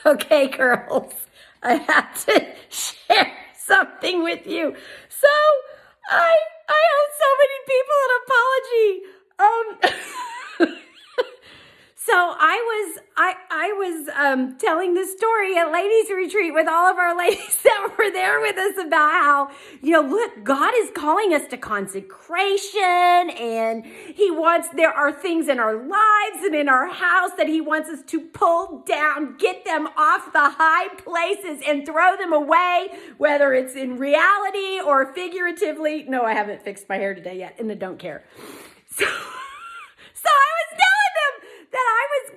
Okay, girls, I have to share something with you. So I owe so many people an apology. So I was telling this story at ladies retreat with all of our ladies that were there with us about how, look, God is calling us to consecration, and there are things in our lives and in our house that he wants us to pull down, get them off the high places and throw them away, whether it's in reality or figuratively. No, I haven't fixed my hair today yet, and I don't care. So I was telling them that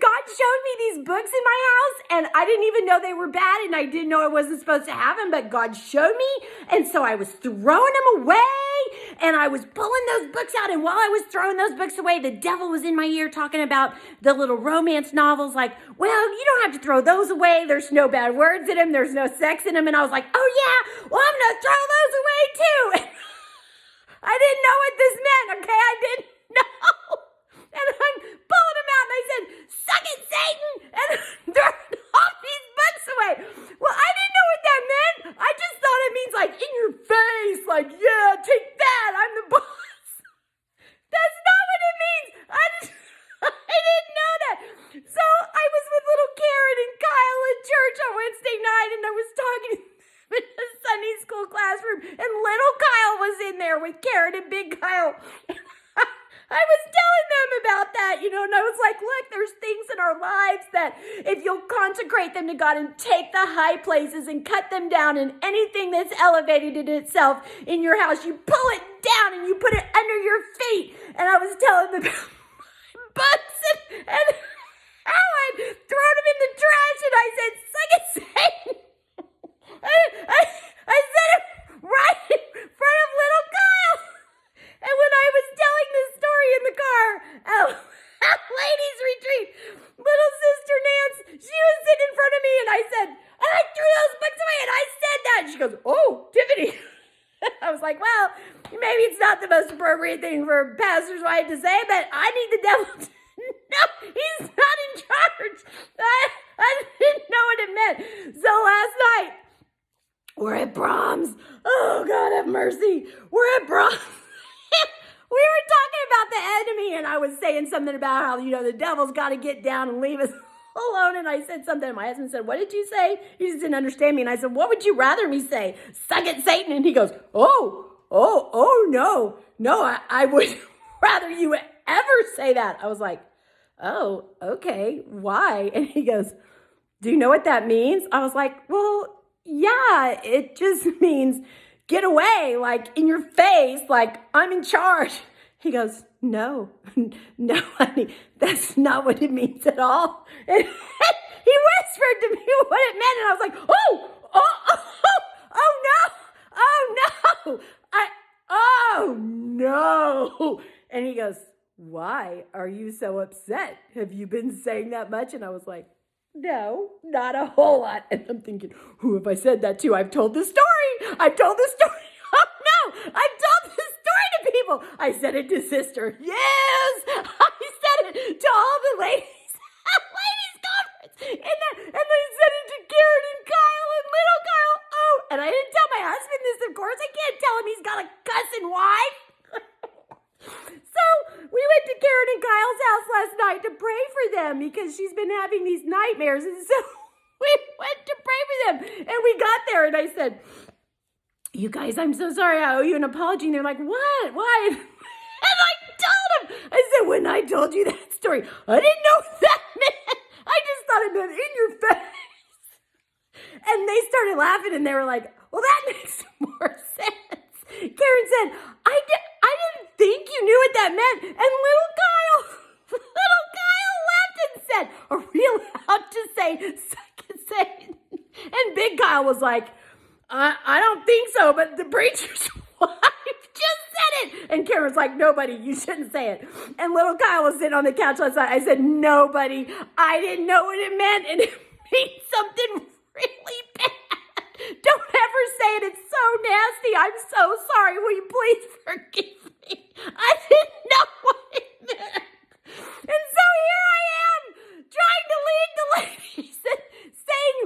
God showed me these books in my house, and I didn't even know they were bad, and I didn't know I wasn't supposed to have them, but God showed me, and so I was throwing them away, and I was pulling those books out, and while I was throwing those books away, the devil was in my ear talking about the little romance novels, like, well, you don't have to throw those away, there's no bad words in them, there's no sex in them, and I was like, oh yeah, well, I'm gonna throw those away too. I didn't know what this meant, okay? I didn't know. And I'm pulling them out, and I said, suck it, Satan, and throwing all these books away. Well, I didn't know what that meant. I just thought it means like in your face, like, yeah, take that, I'm the boss. That's not what it means. I didn't know that. So I was with little Karen and Kyle at church on Wednesday night, and I was talking in the Sunday school classroom, and little Kyle was in there with Karen and big Kyle. I was telling them about that, and I was like, look, there's things in our lives that if you'll consecrate them to God and take the high places and cut them down, and anything that's elevated in itself in your house, you pull it down and you put it under your feet. And I was telling them about my books and how I'd thrown them in the trash, and I said, suck it, Satan. I said it right in front of little Kyle. And when I was telling this story in the car at ladies retreat, little sister Nance, she was sitting in front of me, and I said, I threw those books away, and I said that. And she goes, oh, Tiffany. I was like, well, maybe it's not the most appropriate thing for a pastor's wife to say, but I need the devil to know he's not in charge. I didn't know what it meant. So last night, we're at Brahms. Oh, God have mercy. We're at Brahms. We were talking about the enemy, and I was saying something about how, the devil's got to get down and leave us alone. And I said something, and my husband said, what did you say? He just didn't understand me. And I said, what would you rather me say? Suck it, Satan. And he goes, no, I would rather you ever say that. I was like, oh, okay, why? And he goes, do you know what that means? I was like, well, yeah, it just means get away, like in your face, like I'm in charge. He goes, no, honey, that's not what it means at all. And he whispered to me what it meant, and I was like, oh no. And he goes, why are you so upset? Have you been saying that much? And I was like, no, not a whole lot. And I'm thinking, who have I said that to? I've told the story. Oh no, I've told this story to people. I said it to sister. Yes, I said it to all the ladies at ladies conference. And I said it to Karen and Kyle and little Kyle. Oh, and I didn't tell my husband this, of course. I can't tell him he's got a cussing wife. So we went to Karen and Kyle's house last night to pray for them because she's been having these nightmares. And so we went to pray for them. And we got there, and I said, you guys, I'm so sorry. I owe you an apology. And they're like, what? Why? And I told them. I said, when I told you that story, I didn't know what that meant. I just thought it meant in your face. And they started laughing, and they were like, well, that makes more sense. Karen said, I didn't think you knew what that meant. And little Kyle laughed and said, are we allowed to say, suck it, Satan? And big Kyle was like, I don't think so, but the preacher's wife just said it. And Karen's like, nobody, you shouldn't say it. And little Kyle was sitting on the couch last night. I said, nobody, I didn't know what it meant, and it means something really bad. Don't ever say it. It's so nasty. I'm so sorry. Will you please forgive me? I didn't know what it meant. And so here I am trying to lead the ladies and saying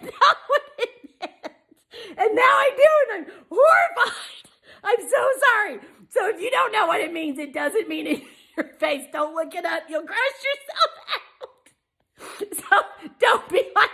not what it meant. And now I do, and I'm horrified. I'm so sorry. So if you don't know what it means, it doesn't mean it in your face. Don't look it up. You'll gross yourself out. So don't be like